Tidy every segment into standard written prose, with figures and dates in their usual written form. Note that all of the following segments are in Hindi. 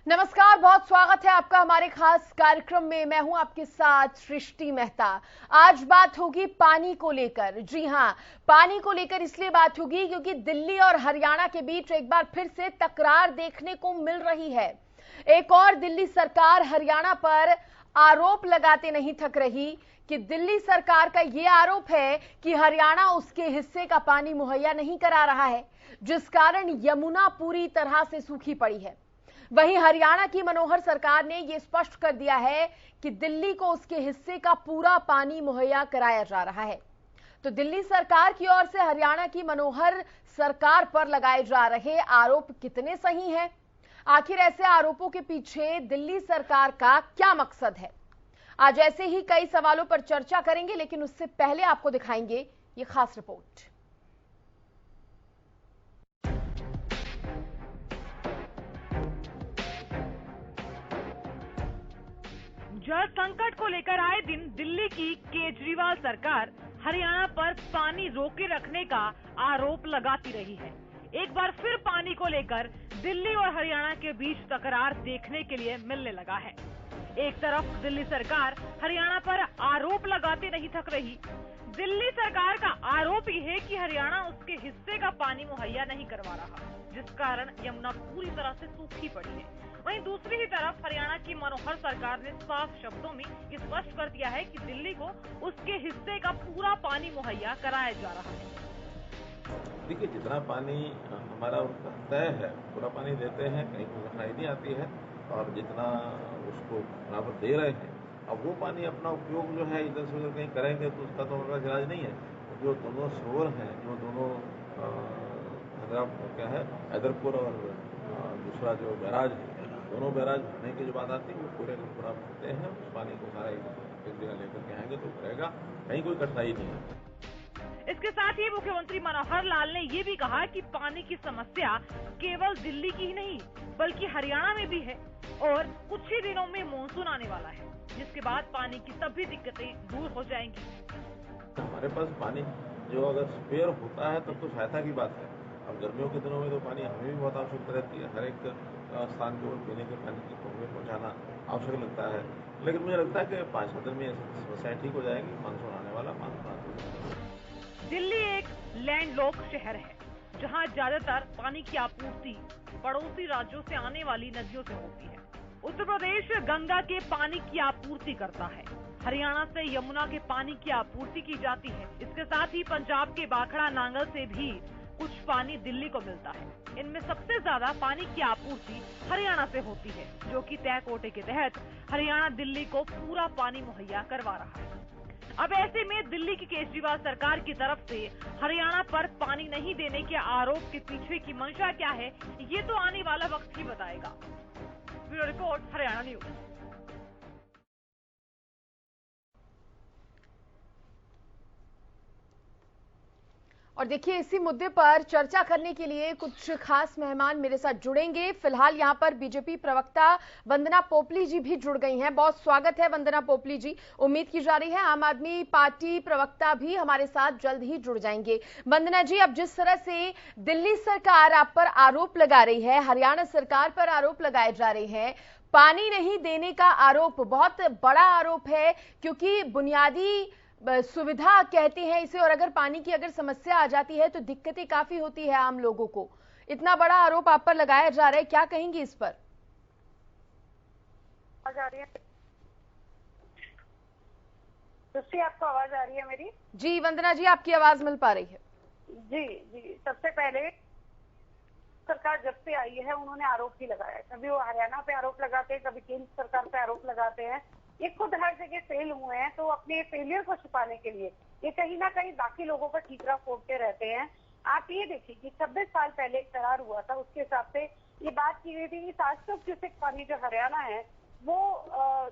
नमस्कार, बहुत स्वागत है आपका हमारे खास कार्यक्रम में। मैं हूं आपके साथ सृष्टि मेहता। आज बात होगी पानी को लेकर। जी हां, पानी को लेकर इसलिए बात होगी क्योंकि दिल्ली और हरियाणा के बीच एक बार फिर से तकरार देखने को मिल रही है। एक और दिल्ली सरकार हरियाणा पर आरोप लगाते नहीं थक रही कि दिल्ली सरकार का यह आरोप है कि हरियाणा उसके हिस्से का पानी मुहैया नहीं करा रहा है, जिस कारण यमुना पूरी तरह से सूखी पड़ी है। वहीं हरियाणा की मनोहर सरकार ने यह स्पष्ट कर दिया है कि दिल्ली को उसके हिस्से का पूरा पानी मुहैया कराया जा रहा है। तो दिल्ली सरकार की ओर से हरियाणा की मनोहर सरकार पर लगाए जा रहे आरोप कितने सही हैं? आखिर ऐसे आरोपों के पीछे दिल्ली सरकार का क्या मकसद है? आज ऐसे ही कई सवालों पर चर्चा करेंगे, लेकिन उससे पहले आपको दिखाएंगे ये खास रिपोर्ट। जल संकट को लेकर आए दिन दिल्ली की केजरीवाल सरकार हरियाणा पर पानी रोके रखने का आरोप लगाती रही है। एक बार फिर पानी को लेकर दिल्ली और हरियाणा के बीच तकरार देखने के लिए मिलने लगा है। एक तरफ दिल्ली सरकार हरियाणा पर आरोप लगाते नहीं थक रही। दिल्ली सरकार का आरोप ये है कि हरियाणा उसके हिस्से का पानी मुहैया नहीं करवा रहा, जिस कारण यमुना पूरी तरह से सूखी पड़ी है। वहीं दूसरी ही तरफ हरियाणा की मनोहर सरकार ने साफ शब्दों में स्पष्ट कर दिया है कि दिल्ली को उसके हिस्से का पूरा पानी मुहैया कराया जा रहा है। देखिए, जितना पानी हमारा उनका तय है पूरा पानी देते हैं, कहीं कोई कठिनाई नहीं आती है, और जितना उसको बराबर दे रहे हैं। अब वो पानी अपना उपयोग जो है इधर से उधर कहीं करेंगे तो उसका तो उनका इलाज नहीं है। जो दोनों सरोवर हैं, जो दोनों क्या है हैदरपुर और दूसरा जो बैराज है, दोनों बैराज भरने की जो बात आती है वो पूरे पूरा भरते हैं। उस पानी को सारा एक जगह लेकर के आएंगे तो करेगा, कहीं कोई कठिनाई नहीं है। इसके साथ ही मुख्यमंत्री मनोहर लाल ने ये भी कहा कि पानी की समस्या केवल दिल्ली की ही नहीं बल्कि हरियाणा में भी है और कुछ ही दिनों में मानसून आने वाला है, जिसके बाद पानी की सभी दिक्कतें दूर हो जाएंगी। हमारे पास पानी जो अगर स्पेयर होता है तब तो सहायता की बात है। अब गर्मियों के दिनों में तो पानी हमें भी बहुत आवश्यकता रहती है। हर एक स्थान के ऊपर पीने के पानी की हमें पहुँचाना आवश्यक लगता है। लेकिन मुझे लगता है कि 5-7 दिन में ऐसी समस्याएं ठीक हो जाएंगी। मानसून आने वाला, दिल्ली एक लैंडलॉक शहर है जहां ज्यादातर पानी की आपूर्ति पड़ोसी राज्यों से आने वाली नदियों से होती है। उत्तर प्रदेश गंगा के पानी की आपूर्ति करता है। हरियाणा से यमुना के पानी की आपूर्ति की जाती है। इसके साथ ही पंजाब के भाखड़ा नांगल से भी कुछ पानी दिल्ली को मिलता है। इनमें सबसे ज्यादा पानी की आपूर्ति हरियाणा से होती है, जो कि तय कोटे के तहत हरियाणा दिल्ली को पूरा पानी मुहैया करवा रहा है। अब ऐसे में दिल्ली की केजरीवाल सरकार की तरफ से हरियाणा पर पानी नहीं देने के आरोप के पीछे की मंशा क्या है, ये तो आने वाला वक्त ही बताएगा। Bureau report, Haryana news. और देखिए, इसी मुद्दे पर चर्चा करने के लिए कुछ खास मेहमान मेरे साथ जुड़ेंगे। फिलहाल यहां पर बीजेपी प्रवक्ता वंदना पोपली जी भी जुड़ गई हैं। बहुत स्वागत है वंदना पोपली जी। उम्मीद की जा रही है आम आदमी पार्टी प्रवक्ता भी हमारे साथ जल्द ही जुड़ जाएंगे। वंदना जी, अब जिस तरह से दिल्ली सरकार आप पर आरोप लगा रही है, हरियाणा सरकार पर आरोप लगाए जा रहे हैं, पानी नहीं देने का आरोप बहुत बड़ा आरोप है, क्योंकि बुनियादी सुविधा कहते हैं इसे, और अगर पानी की अगर समस्या आ जाती है तो दिक्कतें काफी होती है आम लोगों को। इतना बड़ा आरोप आप पर लगाया जा रहा है, क्या कहेंगी इस पर? आवाज आ रही है? आपको आवाज आ रही है मेरी? जी वंदना जी, आपकी आवाज मिल पा रही है। जी जी, सबसे पहले सरकार जब से आई है उन्होंने आरोप ही लगाया है। कभी वो हरियाणा पे आरोप लगाते हैं, कभी केंद्र सरकार पे आरोप लगाते हैं। ये खुद हर जगह फेल हुए हैं, तो अपने फेलियर को छुपाने के लिए ये कहीं ना कहीं बाकी लोगों पर ठीकरा फोड़ते रहते हैं। आप ये देखिए कि 26 साल पहले एक करार हुआ था, उसके हिसाब से ये बात की गई थी कि 700 क्यूसेक पानी जो हरियाणा है वो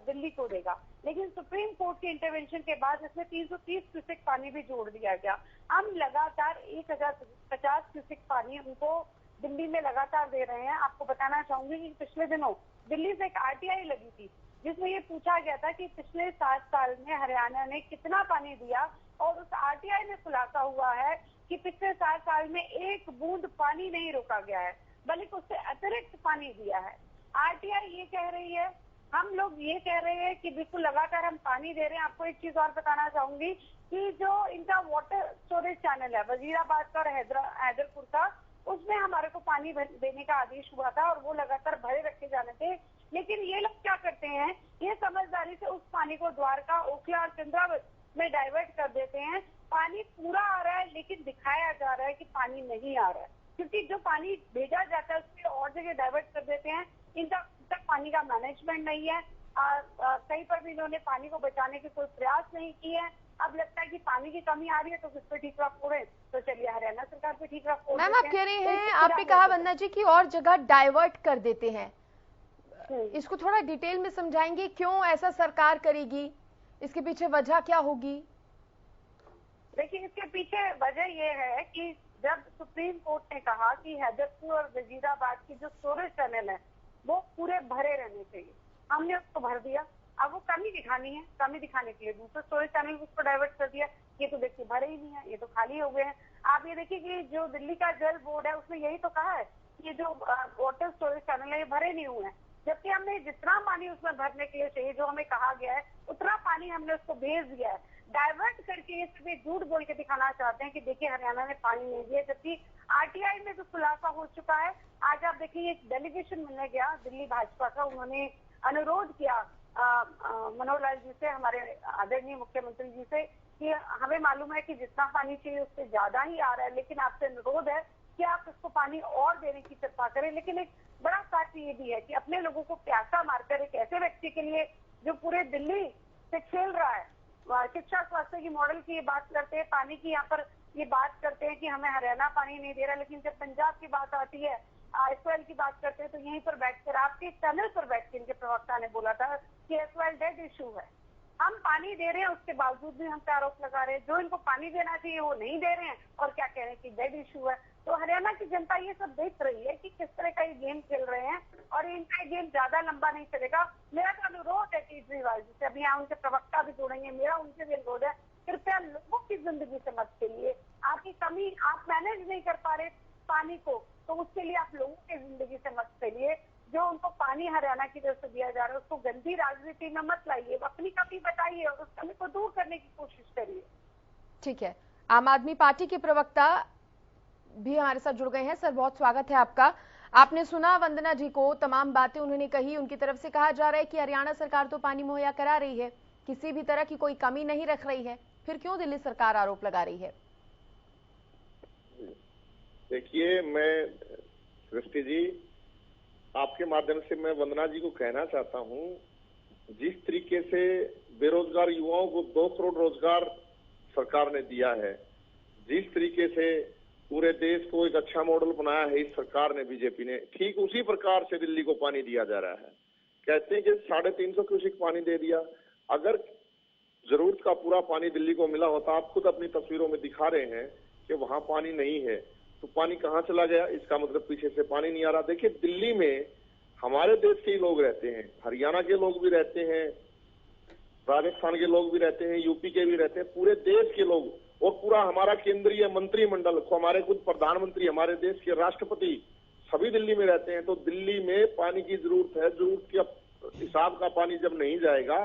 दिल्ली को देगा, लेकिन सुप्रीम कोर्ट के इंटरवेंशन के बाद इसमें 330 क्यूसेक पानी भी जोड़ दिया गया। हम लगातार 1050 क्यूसेक पानी उनको दिल्ली में लगातार दे रहे हैं। आपको बताना चाहूंगी कि पिछले दिनों दिल्ली से एक आरटीआई लगी थी जिसमें ये पूछा गया था कि पिछले 7 साल में हरियाणा ने कितना पानी दिया, और उस आरटीआई में खुलासा हुआ है कि पिछले 7 साल में एक बूंद पानी नहीं रोका गया है, बल्कि उससे अतिरिक्त पानी दिया है। आरटीआई ये कह रही है, हम लोग ये कह रहे हैं कि बिल्कुल लगातार हम पानी दे रहे हैं। आपको एक चीज और बताना चाहूंगी कि जो इनका वाटर स्टोरेज चैनल है वजीराबाद का और हैदरपुर का, उसमें हमारे को पानी देने का आदेश हुआ था और वो लगातार भरे रखे जाने थे। लेकिन ये लोग क्या करते हैं, ये समझदारी से उस पानी को द्वारका, ओखला और चंद्रावत में डाइवर्ट कर देते हैं। पानी पूरा आ रहा है लेकिन दिखाया जा रहा है कि पानी नहीं आ रहा है, क्योंकि जो पानी भेजा जाता है उसमें और जगह डाइवर्ट कर देते हैं। इनका तक पानी का मैनेजमेंट नहीं है। कहीं पर भी इन्होंने पानी को बचाने के कोई प्रयास नहीं किए हैं। अब लगता है कि पानी की कमी आ रही है तो किस पे ठीक रख फोड़े, तो चलिए हरियाणा सरकार पे ठीक रख फोड़े। मैम आप कह रहे हैं, आपने कहा वंदना जी कि और जगह डाइवर्ट कर देते हैं, इसको थोड़ा डिटेल में समझाएंगे, क्यों ऐसा सरकार करेगी, इसके पीछे वजह क्या होगी? देखिए, इसके पीछे वजह ये है कि जब सुप्रीम कोर्ट ने कहा कि हैदरपुर और वजीराबाद की जो स्टोरेज टनल है वो पूरे भरे रहने चाहिए, हमने उसको भर दिया। अब वो कमी दिखानी है, कमी दिखाने के लिए दूसरे स्टोरेज टनल उसको डाइवर्ट कर दिया। ये तो देखिए भरे ही नहीं है, ये तो खाली हो गए हैं। आप ये देखिए कि जो दिल्ली का जल बोर्ड है उसने यही तो कहा है कि जो वाटर स्टोरेज टनल है ये भरे नहीं हुए हैं, जबकि हमने जितना पानी उसमें भरने के लिए चाहिए, जो हमें कहा गया है उतना पानी हमने उसको भेज दिया है। डाइवर्ट करके ये सिर्फ झूठ बोल के दिखाना चाहते हैं कि देखिए हरियाणा ने पानी नहीं दिया, जबकि आरटीआई में तो खुलासा हो चुका है। आज आप देखिए एक डेलीगेशन मिलने गया दिल्ली भाजपा का, उन्होंने अनुरोध किया मनोहर लाल जी से, हमारे आदरणीय मुख्यमंत्री जी से, कि हमें मालूम है कि जितना पानी चाहिए उससे ज्यादा ही आ रहा है, लेकिन आपसे अनुरोध है कि आप उसको पानी और देने की कृपा करें। लेकिन एक बड़ा फैक्ट ये भी है कि अपने लोगों को प्यासा मारकर एक ऐसे व्यक्ति के लिए जो पूरे दिल्ली से खेल रहा है, शिक्षा स्वास्थ्य की मॉडल की ये बात करते हैं, पानी की यहाँ पर ये बात करते हैं कि हमें हरियाणा पानी नहीं दे रहा, लेकिन जब पंजाब की बात आती है, एसवाइएल की बात करते हैं, तो यहीं पर बैठकर आपके टनल पर बैठ के इनके प्रवक्ता ने बोला था कि एसवाइएल डेड इशू है। हम पानी दे रहे हैं, उसके बावजूद भी हम पे आरोप लगा रहे हैं। जो इनको पानी देना चाहिए वो नहीं दे रहे हैं और क्या कह रहे हैं कि डेड इशू है। तो हरियाणा की जनता ये सब देख रही है कि किस तरह का ये गेम खेल रहे हैं और इनका ये गेम ज्यादा लंबा नहीं चलेगा। मेरा तो अनुरोध है केजरीवाल जी से, अभी यहाँ उनके प्रवक्ता भी जोड़ेंगे, मेरा उनसे भी अनुरोध है, कृपया लोगों की जिंदगी से मत खेलिए। आपकी कमी, आप मैनेज नहीं कर पा रहे पानी को, तो उसके लिए आप लोगों की जिंदगी से मत खेलिए। जो उनको पानी हरियाणा की तरफ से दिया जा रहा है उसको गंदी राजनीति में मत लाइए, अपनी कमी बताइए और उस कमी को दूर करने की कोशिश करिए। ठीक है, आम आदमी पार्टी के प्रवक्ता भी हमारे साथ जुड़ गए हैं। सर बहुत स्वागत है आपका। आपने सुना वंदना जी को, तमाम बातें उन्होंने कही। उनकी तरफ से कहा जा रहा है कि हरियाणा सरकार तो पानी मुहैया करा रही है, किसी भी तरह की कोई कमी नहीं रख रही है, फिर क्यों दिल्ली सरकार आरोप लगा रही है? देखिए, मैं सृष्टि जी आपके माध्यम से मैं वंदना जी को कहना चाहता हूं, जिस तरीके से बेरोजगार युवाओं को 2 करोड़ रोजगार सरकार ने दिया है, जिस तरीके से पूरे देश को एक अच्छा मॉडल बनाया है इस सरकार ने, बीजेपी ने, ठीक उसी प्रकार से दिल्ली को पानी दिया जा रहा है। कहते हैं कि 350 क्यूसेक पानी दे दिया। अगर जरूरत का पूरा पानी दिल्ली को मिला होता, आप खुद अपनी तस्वीरों में दिखा रहे हैं कि वहां पानी नहीं है, तो पानी कहाँ चला गया? इसका मतलब पीछे से पानी नहीं आ रहा। देखिए, दिल्ली में हमारे देश के ही लोग रहते हैं, हरियाणा के लोग भी रहते हैं, राजस्थान के लोग भी रहते हैं, यूपी के भी रहते हैं, पूरे देश के लोग, और पूरा हमारा केंद्रीय मंत्रिमंडल, हमारे खुद प्रधानमंत्री, हमारे देश के राष्ट्रपति सभी दिल्ली में रहते हैं। तो दिल्ली में पानी की जरूरत है। जरूरत के हिसाब का पानी जब नहीं जाएगा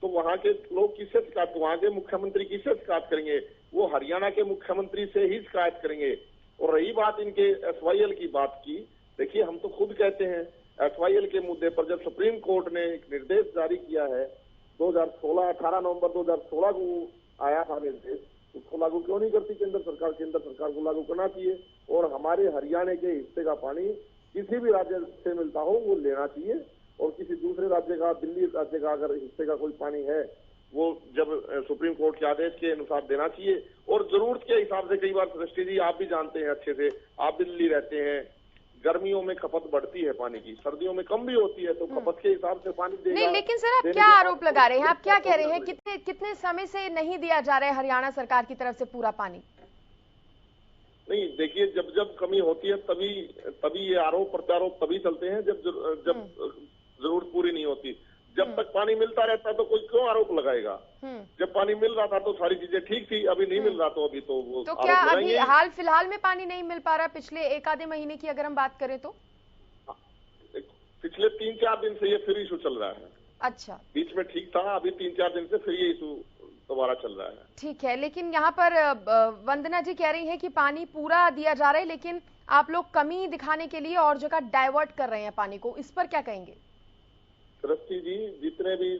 तो वहां के लोग किससे शिकायत, वहां के मुख्यमंत्री किससे शिकायत करेंगे? वो हरियाणा के मुख्यमंत्री से ही शिकायत करेंगे। और रही बात इनके एसवाईएल की बात की, देखिए हम तो खुद कहते हैं एसवाईएल के मुद्दे पर जब सुप्रीम कोर्ट ने एक निर्देश जारी किया है 2016, 18 नवंबर 2016 को आया था निर्देश, उसको लागू क्यों नहीं करती केंद्र सरकार? केंद्र सरकार को लागू करना चाहिए और हमारे हरियाणा के हिस्से का पानी किसी भी राज्य से मिलता हो वो लेना चाहिए, और किसी दूसरे राज्य का, दिल्ली राज्य का अगर हिस्से का कोई पानी है वो जब सुप्रीम कोर्ट के आदेश के अनुसार देना चाहिए। और जरूरत के हिसाब से, कई बार सृष्टि जी आप भी जानते हैं अच्छे से, आप दिल्ली रहते हैं, गर्मियों में खपत बढ़ती है पानी की, सर्दियों में कम भी होती है, तो खपत के हिसाब से पानी देगा। नहीं, लेकिन सर आप क्या आरोप लगा रहे हैं? आप क्या कह रहे हैं? कितने समय से नहीं दिया जा रहा है हरियाणा सरकार की तरफ से पूरा पानी? नहीं, देखिए, जब जब कमी होती है तभी ये आरोप प्रत्यारोप तभी चलते हैं जब जरूरत पूरी नहीं होती। जब तक पानी मिलता रहता है तो कोई क्यों आरोप लगाएगा? जब पानी मिल रहा था तो सारी चीजें ठीक थी, अभी नहीं मिल रहा तो अभी तो वो तो क्या अभी हाल फिलहाल में पानी नहीं मिल पा रहा? पिछले 1 आधे महीने की अगर हम बात करें तो पिछले 3-4 दिन से ये फिर इशू चल रहा है। अच्छा, बीच में ठीक था, अभी 3-4 दिन से फिर ये इशू दोबारा चल रहा है। ठीक है, लेकिन यहाँ पर वंदना जी कह रही है कि पानी पूरा दिया जा रहा है, लेकिन आप लोग कमी दिखाने के लिए और जगह डाइवर्ट कर रहे हैं पानी को, इस पर क्या कहेंगे? सृष्टि जी, जितने भी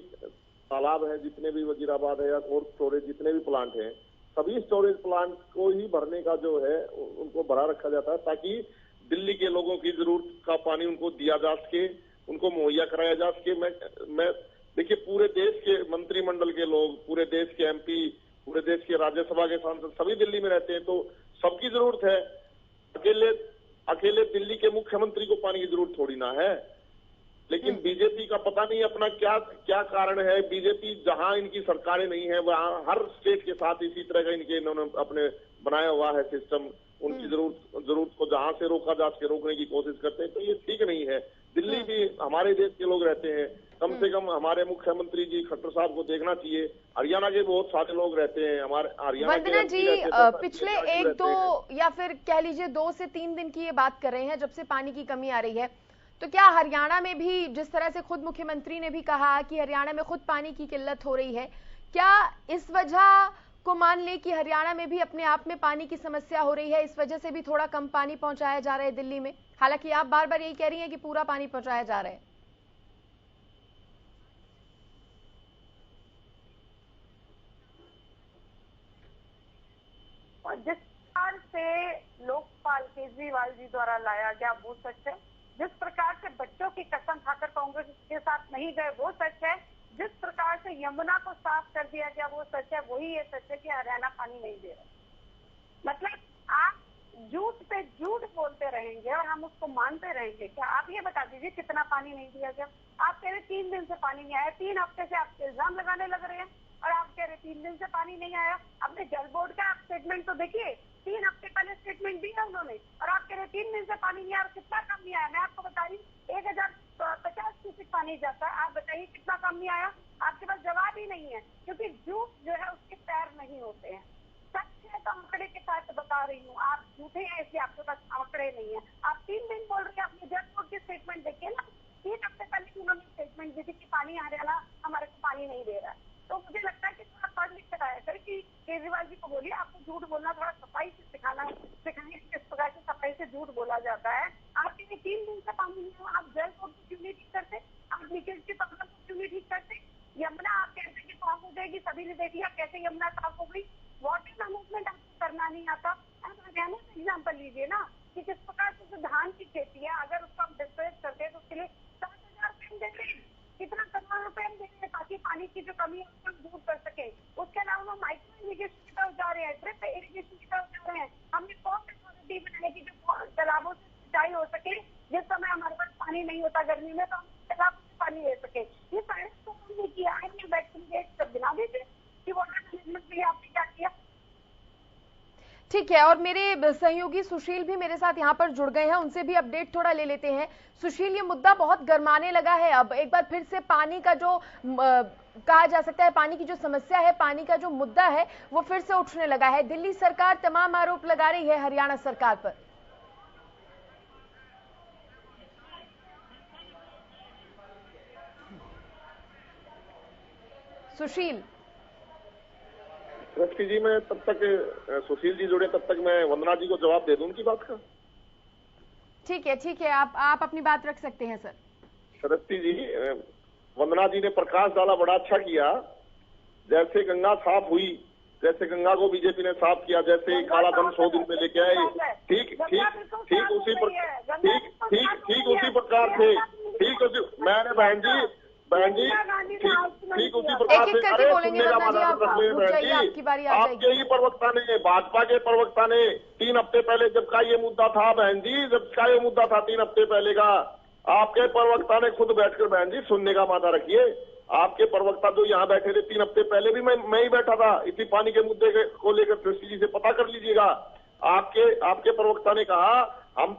तालाब हैं, जितने भी वजीराबाद है या और स्टोरेज जितने भी प्लांट हैं, सभी स्टोरेज प्लांट को ही भरने का जो है उनको भरा रखा जाता है, ताकि दिल्ली के लोगों की जरूरत का पानी उनको दिया जा सके, उनको मुहैया कराया जा सके। मैं देखिए, पूरे देश के मंत्रिमंडल के लोग, पूरे देश के एमपी, पूरे देश के राज्यसभा के सांसद सभी दिल्ली में रहते हैं, तो सबकी जरूरत है। अकेले दिल्ली के मुख्यमंत्री को पानी की जरूरत थोड़ी ना है। लेकिन बीजेपी का पता नहीं अपना क्या कारण है। बीजेपी जहां इनकी सरकारें नहीं है, वहां हर स्टेट के साथ इसी तरह का इन्होंने अपने बनाया हुआ है सिस्टम। उनकी जरूरत को जहां से रोका जा सके रोकने की कोशिश करते हैं, तो ये ठीक नहीं है। दिल्ली भी हमारे देश के लोग रहते हैं, कम से कम हमारे मुख्यमंत्री जी खट्टर साहब को देखना चाहिए। हरियाणा के बहुत सारे लोग रहते हैं, हमारे हरियाणा वंदना जी पिछले 1-2 या फिर कह लीजिए 2 से 3 दिन की ये बात कर रहे हैं जब से पानी की कमी आ रही है, तो क्या हरियाणा में भी, जिस तरह से खुद मुख्यमंत्री ने भी कहा कि हरियाणा में खुद पानी की किल्लत हो रही है, क्या इस वजह को मान ले कि हरियाणा में भी अपने आप में पानी की समस्या हो रही है, इस वजह से भी थोड़ा कम पानी पहुंचाया जा रहा है दिल्ली में? हालांकि आप बार बार यही कह रही हैं कि पूरा पानी पहुंचाया जा रहा है। जिस प्रकार से लोकपाल केजरीवाल जी द्वारा लाया गया वो सच है, जिस प्रकार से बच्चों की कसम खाकर कांग्रेस के साथ नहीं गए वो सच है, जिस प्रकार से यमुना को साफ कर दिया गया वो सच है, वही ये सच है कि हरियाणा पानी नहीं दे रहा। मतलब आप झूठ पे झूठ बोलते रहेंगे और हम उसको मानते रहेंगे क्या? आप ये बता दीजिए कितना पानी नहीं दिया गया। आप कह रहे 3 दिन से पानी नहीं आया, 3 हफ्ते से आप इल्जाम लगाने लग रहे हैं और आप कह रहे 3 दिन से पानी नहीं आया। अपने जल बोर्ड का आप स्टेटमेंट तो देखिए, 3 हफ्ते पहले स्टेटमेंट दिया उन्होंने और आप कह रहे 3 दिन से पानी नहीं आया। और कितना कम नहीं आया? मैं आपको बताइए 1050 क्यूसेक पानी जाता है, आप बताइए कितना कम नहीं आया? आपके पास जवाब ही नहीं है, क्योंकि झूठ जो है उसके पैर नहीं होते हैं। सच है तो आंकड़े के साथ बता रही हूँ, आप झूठे हैं इसलिए आपके पास आंकड़े नहीं है। आप 3 दिन बोल रहे हैं, अपने जल बोर्ड की स्टेटमेंट देखिए ना, 3 हफ्ते पहले उन्होंने स्टेटमेंट दी थी कि पानी हरियाणा हमारे को पानी नहीं दे रहा है। तो मुझे लगता है कि थोड़ा पढ़ लिख कर आया सर कि केजरीवाल जी को बोलिए आपको झूठ बोलना थोड़ा सफाई से सिखाइए किस प्रकार से सफाई से झूठ बोला जाता है। आपके लिए 3 दिन से पानी नहीं हुआ, आप जल बोर्ड को क्यों नहीं ठीक करते? आप लीकेज की प्रॉब्लम को क्यों नहीं ठीक करते? यमुना आप कहते हैं कि साफ हो जाएगी, सभी ने देख लिया कैसे यमुना साफ हो गई। वाटर मैनेजमेंट आपको करना नहीं आता। आप हरियाणा का एग्जाम्पल लीजिए ना कि किस प्रकार से धान की खेती है, अगर उसको हम डिस्ट्रेस करते हैं तो उसके लिए 7,000 रुपये देते हैं, कितना करोड़ रुपए हम दे रहे हैं ताकि पानी की जो कमी है उसको दूर कर सके। उसके अलावा हम माइक्रो इरिगेशन की तरफ जा रहे हैं, ड्रिप इरिगेशन की तरफ जा रहे हैं। हमने पंप टेक्नोलॉजी बनाई कि जो तालाबों से सिंचाई हो सके, जिस समय हमारे पास पानी नहीं होता गर्मी में तो हम तालाबों से पानी ले सके। ये साइंस तो हमने किया है, वैक्सीन बना देते कि वाटर मैनेजमेंट के लिए आपने क्या किया? ठीक है, और मेरे सहयोगी सुशील भी मेरे साथ यहाँ पर जुड़ गए हैं, उनसे भी अपडेट थोड़ा ले लेते हैं। सुशील, ये मुद्दा बहुत गरमाने लगा है, अब एक बार फिर से पानी का जो कहा जा सकता है, पानी की जो समस्या है, पानी का जो मुद्दा है वो फिर से उठने लगा है। दिल्ली सरकार तमाम आरोप लगा रही है हरियाणा सरकार पर। सुशील। सृष्टि जी, मैं तब तक सुशील जी जुड़े तब तक मैं वंदना जी को जवाब दे दूं उनकी बात का। ठीक है, आप अपनी बात रख सकते हैं सर। सृष्टि जी, वंदना जी ने प्रकाश डाला, बड़ा अच्छा किया। जैसे गंगा साफ हुई, जैसे गंगा को बीजेपी ने साफ किया, जैसे काला धन 100 दिन में लेके आए, ठीक उसी प्रकार से मैंने बहन जी ठीक उसी प्रकार से। अरे सुनने का मदद बहन जी, आपके ही प्रवक्ता ने, भाजपा के प्रवक्ता ने 3 हफ्ते पहले जब का ये मुद्दा था बहन जी, जब का ये मुद्दा था 3 हफ्ते पहले का, आपके प्रवक्ता ने खुद बैठकर, बहन जी सुनने का मादा रखिए, आपके प्रवक्ता जो यहाँ बैठे थे 3 हफ्ते पहले भी मैं ही बैठा था इसी पानी के मुद्दे को लेकर। सृष्टि जी से पता कर लीजिएगा, आपके प्रवक्ता ने कहा हम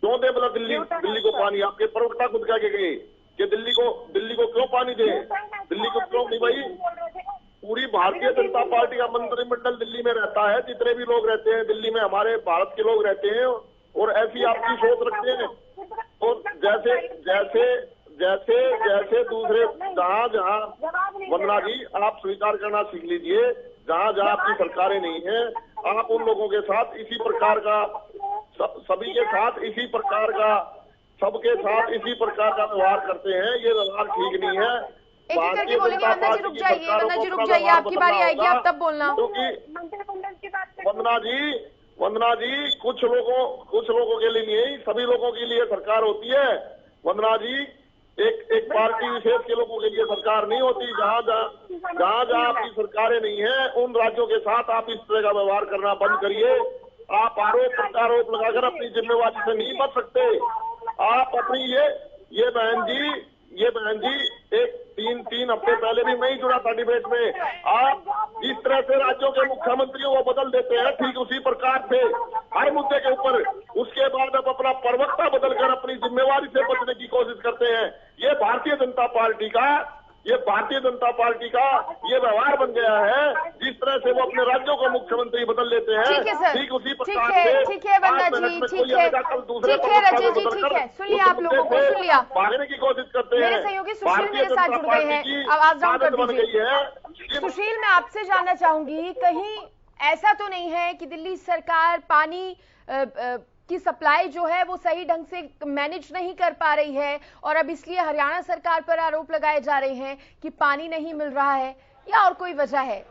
क्यों दे बोला दिल्ली को पानी। आपके प्रवक्ता खुद कह के गए कि दिल्ली को क्यों पानी दे, दिल्ली को क्यों नहीं। भाई पूरी भारतीय जनता पार्टी का मंत्रिमंडल दिल्ली में रहता है, जितने भी लोग रहते हैं दिल्ली में हमारे भारत के लोग रहते हैं और ऐसी आपकी सोच रखते हैं। और जैसे जैसे जैसे जैसे दूसरे जहाँ जहाँ वंदना जी आप स्वीकार करना सीख लीजिए, जहाँ जहाँ आपकी सरकारें नहीं है आप उन लोगों के साथ इसी प्रकार का सभी के साथ इसी प्रकार का सबके साथ इसी प्रकार का व्यवहार करते हैं। ये व्यवहार ठीक नहीं है। एक एक करके बोलेंगे। वंदना जी रुक जाइए, वंदना जी रुक जाइए, आपकी बारी आएगी, आप तब बोलना। क्योंकि वंदना जी कुछ लोगों के लिए नहीं, सभी लोगों के लिए सरकार होती है। वंदना जी एक पार्टी विशेष के लोगों के लिए सरकार नहीं होती। जहाँ जहाँ आपकी सरकारें नहीं है उन राज्यों के साथ आप इस तरह का व्यवहार करना बंद करिए। आप आरोप प्रत्यारोप लगाकर अपनी जिम्मेवारी से नहीं बच सकते। आप अपनी ये बहन जी एक तीन हफ्ते पहले भी मैं ही जुड़ा था डिबेट में। आप जिस तरह से राज्यों के मुख्यमंत्रियों को बदल देते हैं ठीक उसी प्रकार से हर मुद्दे के ऊपर उसके बाद अब अपना प्रवक्ता बदलकर अपनी जिम्मेवारी से बचने की कोशिश करते हैं। ये भारतीय जनता पार्टी का ये व्यवहार बन गया है। जिस तरह से वो अपने राज्यों को मुख्यमंत्री बदल लेते हैं ठीक उसी प्रकार से ठीक है वंदना जी, ठीक है रजनी जी, ठीक है सुन लिया, आप लोगों को सुन लिया, भागने की कोशिश करते हैं। मेरे सहयोगी सुशील मेरे साथ जुड़ गए हैं, आवाज डाउन कर दीजिए। सुशील मैं आपसे जानना चाहूंगी, कहीं ऐसा तो नहीं है कि दिल्ली सरकार पानी की सप्लाई जो है वो सही ढंग से मैनेज नहीं कर पा रही है और अब इसलिए हरियाणा सरकार पर आरोप लगाए जा रहे हैं कि पानी नहीं मिल रहा है, या और कोई वजह है?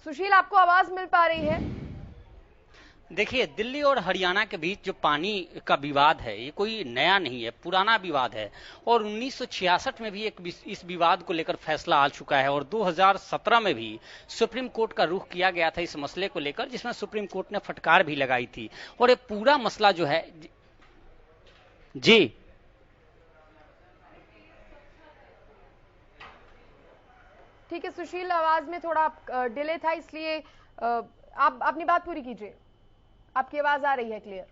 सुशील आपको आवाज मिल पा रही है? देखिए, दिल्ली और हरियाणा के बीच जो पानी का विवाद है ये कोई नया नहीं है, पुराना विवाद है और 1966 में भी इस विवाद को लेकर फैसला आ चुका है और 2017 में भी सुप्रीम कोर्ट का रुख किया गया था इस मसले को लेकर, जिसमें सुप्रीम कोर्ट ने फटकार भी लगाई थी। और ये पूरा मसला जो है जी ठीक है सुशील, आवाज में थोड़ा डिले था इसलिए आप अपनी बात पूरी कीजिए। आपकी आवाज आ रही है क्लियर।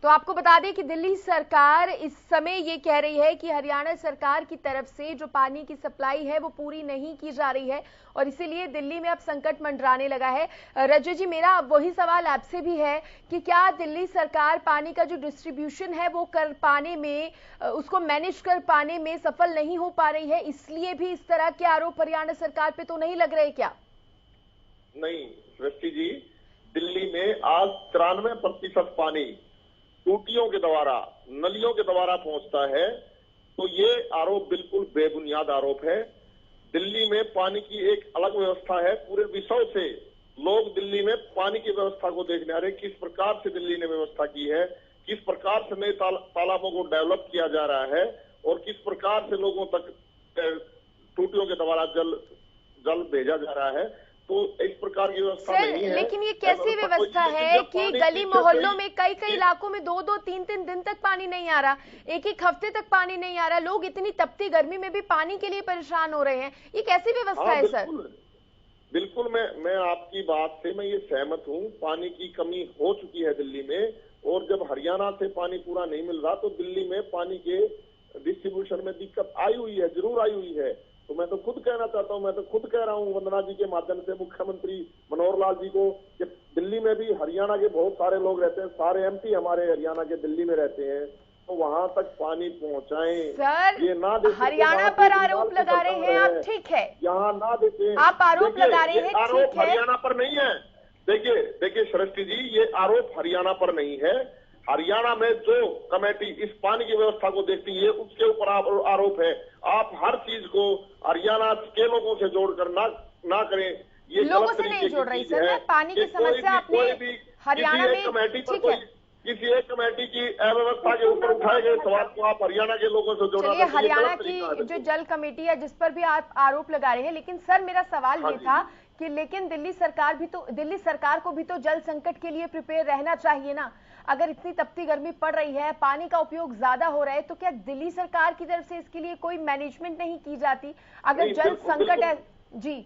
तो आपको बता दें कि दिल्ली सरकार इस समय ये कह रही है कि हरियाणा सरकार की तरफ से जो पानी की सप्लाई है वो पूरी नहीं की जा रही है और इसीलिए दिल्ली में अब संकट मंडराने लगा है। रजत जी, मेरा वही सवाल आपसे भी है कि क्या दिल्ली सरकार पानी का जो डिस्ट्रीब्यूशन है वो कर पाने में, उसको मैनेज कर पाने में सफल नहीं हो पा रही है, इसलिए भी इस तरह के आरोप हरियाणा सरकार पे तो नहीं लग रहे क्या? नहीं सृष्टि जी, दिल्ली में आज 93% पानी टूटियों के द्वारा, नलियों के द्वारा पहुंचता है, तो ये आरोप बिल्कुल बेबुनियाद आरोप है। दिल्ली में पानी की एक अलग व्यवस्था है। पूरे विश्व से लोग दिल्ली में पानी की व्यवस्था को देखने आ रहे, किस प्रकार से दिल्ली ने व्यवस्था की है, किस प्रकार से नए तालाबों को डेवलप किया जा रहा है और किस प्रकार से लोगों तक टूटियों के द्वारा जल भेजा जा रहा है। तो इस प्रकार की व्यवस्था नहीं है। लेकिन ये कैसी व्यवस्था है कि गली मोहल्लों में कई इलाकों में 2-2, 3-3 दिन तक पानी नहीं आ रहा, एक हफ्ते तक पानी नहीं आ रहा, लोग इतनी तपती गर्मी में भी पानी के लिए परेशान हो रहे हैं, ये कैसी व्यवस्था है सर? बिल्कुल मैं आपकी बात से मैं ये सहमत हूँ। पानी की कमी हो चुकी है दिल्ली में और जब हरियाणा से पानी पूरा नहीं मिल रहा तो दिल्ली में पानी के डिस्ट्रीब्यूशन में दिक्कत आई हुई है, जरूर आई हुई है। तो मैं तो खुद कहना चाहता हूं, मैं तो खुद कह रहा हूं वंदना जी के माध्यम से मुख्यमंत्री मनोहर लाल जी को कि दिल्ली में भी हरियाणा के बहुत सारे लोग रहते हैं, सारे एमपी हमारे हरियाणा के दिल्ली में रहते हैं, तो वहां तक पानी पहुंचाएं। सर ये ना हरियाणा पर आरोप लगा रहे हैं आप, ठीक है, यहाँ ना देते, आप आरोप लगा रहे हैं, आरोप हरियाणा पर नहीं है। देखिए सृष्टि जी, ये आरोप हरियाणा पर नहीं है। हरियाणा में जो कमेटी इस पानी की व्यवस्था को देखती है उसके ऊपर आरोप है। आप हर चीज को हरियाणा के लोगों से जोड़कर ना करें, ये लोगों से नहीं जोड़ रही सर, पानी की समस्या आपने हरियाणा में, ठीक है, किसी एक कमेटी की अव्यवस्था के ऊपर उठाए गए सवाल को आप हरियाणा के लोगों से जोड़ना। चलिए, हरियाणा की जो जल कमेटी है जिस पर भी आप आरोप लगा रहे हैं, लेकिन सर मेरा सवाल ये था कि लेकिन दिल्ली सरकार को भी तो जल संकट के लिए प्रिपेयर रहना चाहिए ना। अगर इतनी तपती गर्मी पड़ रही है, पानी का उपयोग ज्यादा हो रहा है, तो क्या दिल्ली सरकार की तरफ से इसके लिए कोई मैनेजमेंट नहीं की जाती? अगर जल संकट है जी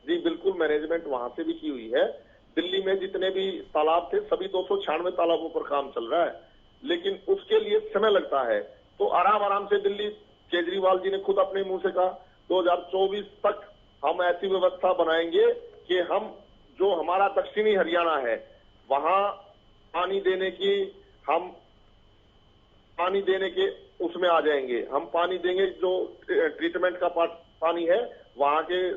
बिल्कुल मैनेजमेंट वहां से भी की हुई है। दिल्ली में जितने भी तालाब थे सभी 296 तालाबों पर काम चल रहा है, लेकिन उसके लिए समय लगता है। तो आराम से दिल्ली, केजरीवाल जी ने खुद अपने मुंह से कहा 2024 तक हम ऐसी व्यवस्था बनाएंगे कि हम जो हमारा दक्षिणी हरियाणा है वहां पानी देने के उसमें आ जाएंगे। हम पानी देंगे, जो ट्रीटमेंट का पानी है वहां के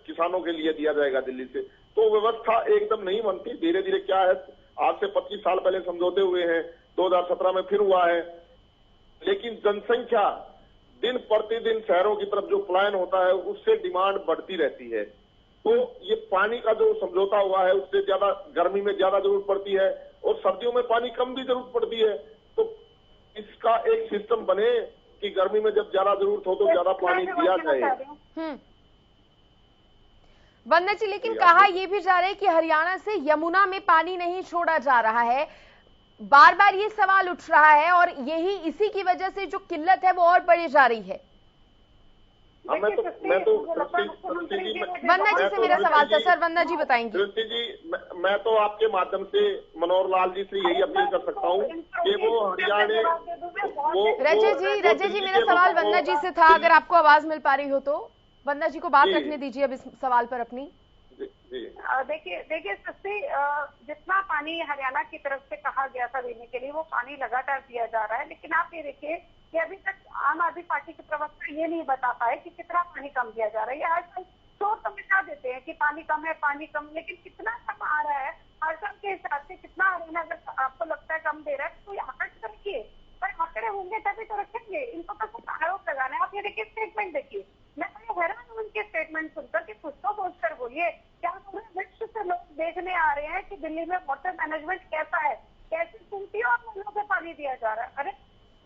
किसानों के लिए दिया जाएगा दिल्ली से। तो व्यवस्था एकदम नहीं बनती, धीरे धीरे क्या है, आज से 25 साल पहले समझौते हुए हैं, 2017 में फिर हुआ है, लेकिन जनसंख्या दिन प्रतिदिन शहरों की तरफ जो पलायन होता है उससे डिमांड बढ़ती रहती है। तो ये पानी का जो समझौता हुआ है उससे ज्यादा गर्मी में ज्यादा जरूरत पड़ती है और सर्दियों में पानी कम भी जरूरत पड़ती है। तो इसका एक सिस्टम बने कि गर्मी में जब ज्यादा जरूरत हो तो ज्यादा पानी दिया जाए। वंदना जी, लेकिन कहा यह भी जा रहा है कि हरियाणा से यमुना में पानी नहीं छोड़ा जा रहा है। बार बार ये सवाल उठ रहा है और इसी की वजह से जो किल्लत है वो और बढ़ी जा रही है। वंदना जी से मेरा सवाल था सर, वंदना जी बताएंगे। सृष्टि जी, मैं तो आपके माध्यम से मनोहर लाल जी से यही अपील कर सकता हूँ कि वो हरियाणा रजय जी मेरा सवाल वंदना जी से था, अगर आपको आवाज मिल पा रही हो तो वंदना जी को बात रखने दीजिए अब इस सवाल पर अपनी। देखिए सस्ती, जितना पानी हरियाणा की तरफ से कहा गया था देने के लिए वो पानी लगातार दिया जा रहा है, लेकिन आप ये देखिए कि अभी तक आम आदमी पार्टी के प्रवक्ता ये नहीं बता पाए कि कितना पानी कम दिया जा रहा है। आजकल शोर समझा देते हैं कि पानी कम है, लेकिन कितना कम आ रहा है आसाम के हिसाब से, कितना हरियाणा अगर आपको लगता है कम दे रहा है तो आंकड़े तो रखिए, पर आंकड़े होंगे तभी तो रखेंगे। इनको तो कुछ आरोप लगाना है। आप ये देखिए स्टेटमेंट देखिए, मैं तो हैरान हूँ उनके स्टेटमेंट सुनकर कि कुछ तो सोचकर बोलिए। क्या पूरे विश्व से लोग देखने आ रहे हैं कि दिल्ली में वाटर मैनेजमेंट कैसा है, कैसे टूटी और नलों से पानी दिया जा रहा है? अरे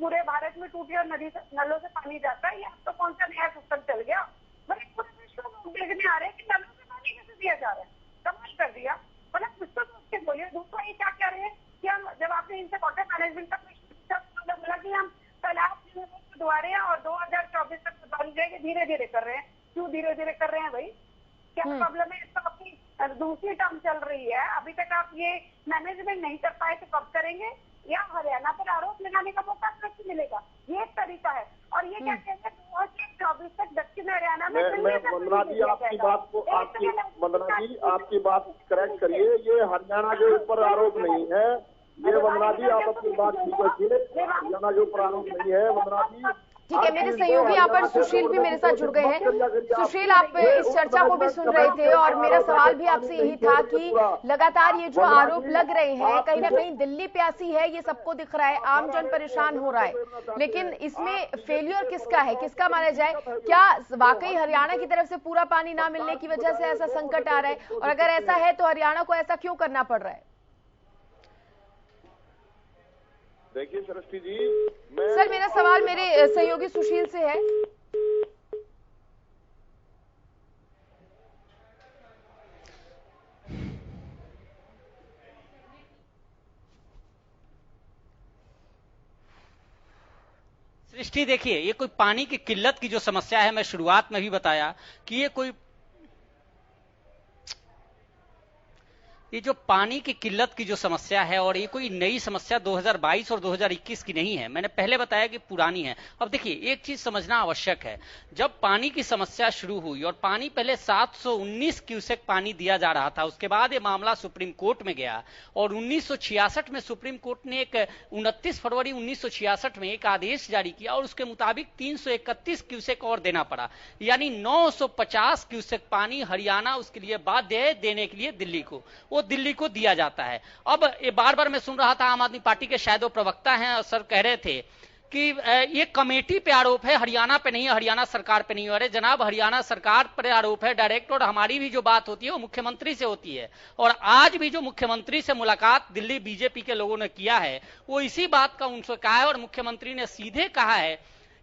पूरे भारत में टूटी और नलों से पानी जाता है, ये अब तो कौन सा नया सिस्टम चल गया? पूरे विश्व में लोग देखने आ रहे हैं कि नलों से पानी कैसे दिया जा रहा है। कमाल कर दिया। मतलब कुछ तो सोच के बोलिए। दूसरा ये क्या कह रहे हैं कि हम, जब आपने इनसे वाटर मैनेजमेंट का बोला कि हम तालाब दोबारे और 2024 तक बन जाएंगे, धीरे धीरे कर रहे हैं। क्यों धीरे धीरे कर रहे हैं भाई? क्या प्रॉब्लम है? इसका अपनी दूसरी टर्म चल रही है, अभी तक आप ये मैनेजमेंट नहीं कर पाए तो कब करेंगे? या हरियाणा पर आरोप लगाने का मौका कैसे मिलेगा? ये एक तरीका है। और ये क्या कहते हैं 2024 तक दक्षिण हरियाणा में वंदना जी आपकी बात करेक्ट करिए, ये हरियाणा के ऊपर आरोप नहीं है। ये वंदना जी आप अपनी बात ठीक रखिए, हरियाणा के ऊपर आरोप नहीं है। वंदना जी ठीक है, मेरे सहयोगी यहाँ पर सुशील भी मेरे साथ जुड़ गए हैं। सुशील, आप इस चर्चा को भी सुन रहे थे और मेरा सवाल भी आपसे यही था कि लगातार ये जो आरोप लग रहे हैं, कहीं ना कहीं दिल्ली प्यासी है, ये सबको दिख रहा है, आमजन परेशान हो रहा है, लेकिन इसमें फेलियर किसका है, किसका माना जाए? क्या वाकई हरियाणा की तरफ से पूरा पानी ना मिलने की वजह से ऐसा संकट आ रहा है? और अगर ऐसा है तो हरियाणा को ऐसा क्यों करना पड़ रहा है? देखिए सृष्टि जी, सर मेरा सवाल मेरे सहयोगी सुशील से है। सृष्टि, देखिए ये कोई पानी की किल्लत की जो समस्या है, मैं शुरुआत में भी बताया कि ये जो पानी की किल्लत की जो समस्या है और ये कोई नई समस्या 2022 और 2021 की नहीं है। मैंने पहले बताया कि पुरानी है। अब देखिए एक चीज समझना आवश्यक है, जब पानी की समस्या शुरू हुई और पानी पहले 719 क्यूसेक पानी दिया जा रहा था, उसके बाद ये मामला सुप्रीम कोर्ट में गया और 1966 में सुप्रीम कोर्ट ने 29 फरवरी 1966 में एक आदेश जारी किया और उसके मुताबिक 331 क्यूसेक और देना पड़ा, यानी 950 क्यूसेक पानी हरियाणा उसके लिए बाध्य है देने के लिए दिल्ली को, वो दिल्ली को दिया जाता है। अब ये बार बार मैं सुन रहा था, आम आदमी पार्टी के शायद वो प्रवक्ता हैं और सर कह रहे थे कि ये कमेटी पे आरोप है, हरियाणा पे नहीं है, हरियाणा सरकार पे नहीं है। अरे जनाब, हरियाणा सरकार पर आरोप है डायरेक्ट, और हमारी भी जो बात होती है वो मुख्यमंत्री से होती है। और आज भी जो मुख्यमंत्री से मुलाकात दिल्ली बीजेपी के लोगों ने किया है वो इसी बात का उनसे कहा है और मुख्यमंत्री ने सीधे कहा है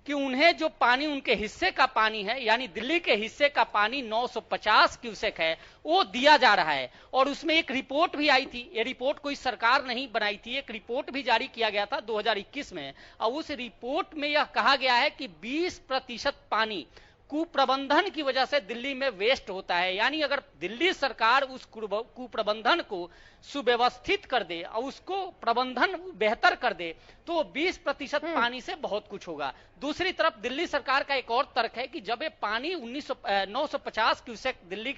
कि उन्हें जो पानी उनके हिस्से का पानी है, यानी दिल्ली के हिस्से का पानी 950 क्यूसेक है, वो दिया जा रहा है। और उसमें एक रिपोर्ट भी आई थी, ये रिपोर्ट कोई सरकार नहीं बनाई थी, एक रिपोर्ट भी जारी किया गया था 2021 में, और उस रिपोर्ट में यह कहा गया है कि 20% पानी कुप्रबंधन की वजह से दिल्ली में वेस्ट होता है। यानी अगर दिल्ली सरकार उस कुप्रबंधन को सुव्यवस्थित कर दे और उसको प्रबंधन बेहतर कर दे तो 20% पानी से बहुत कुछ होगा। दूसरी तरफ दिल्ली सरकार का एक और तर्क है कि जब ये पानी 950 क्यूसेक दिल्ली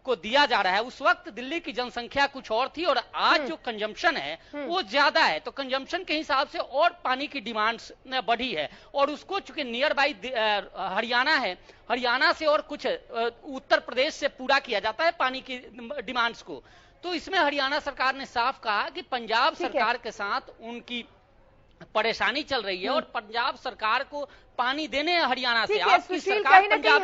को दिया जा रहा है, उस वक्त दिल्ली की जनसंख्या कुछ और थी और आज जो कंजम्पशन है वो ज्यादा है, तो कंजम्पशन के हिसाब से और पानी की डिमांड बढ़ी है। और उसको चूंकि नियर बाई हरियाणा है, हरियाणा से और कुछ उत्तर प्रदेश से पूरा किया जाता है पानी की डिमांड्स को। तो इसमें हरियाणा सरकार ने साफ कहा कि पंजाब सरकार के साथ उनकी परेशानी चल रही है और पंजाब सरकार को पानी देने हरियाणा से। आपकी सरकार कहीं ना कहीं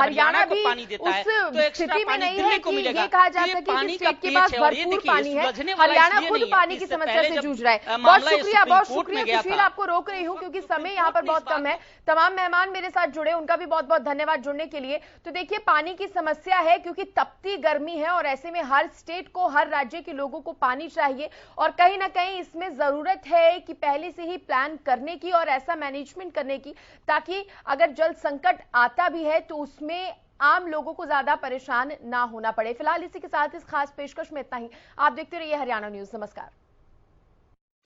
हरियाणा भी पानी देता है तो स्थिति में नहीं है कि ये कहा जा सके कि स्टेट के पास भरपूर पानी है, हरियाणा खुद पानी की समस्या से जूझ रहा है। बहुत शुक्रिया सुशील, आपको रोक रही हूँ क्योंकि समय यहाँ पर बहुत कम है। तमाम मेहमान मेरे साथ जुड़े, उनका भी बहुत बहुत धन्यवाद जुड़ने के लिए। तो देखिए, पानी की समस्या है क्योंकि तपती गर्मी है और ऐसे में हर स्टेट को, हर राज्य के लोगों को पानी चाहिए और कहीं ना कहीं इसमें जरूरत है कि पहले से ही प्लान करने की और ऐसा मैनेजमेंट करने की ताकि अगर जल संकट आता भी है तो उसमें आम लोगों को ज्यादा परेशान ना होना पड़े। फिलहाल इसी के साथ इस खास पेशकश में इतना ही। आप देखते रहिए हरियाणा न्यूज। नमस्कार।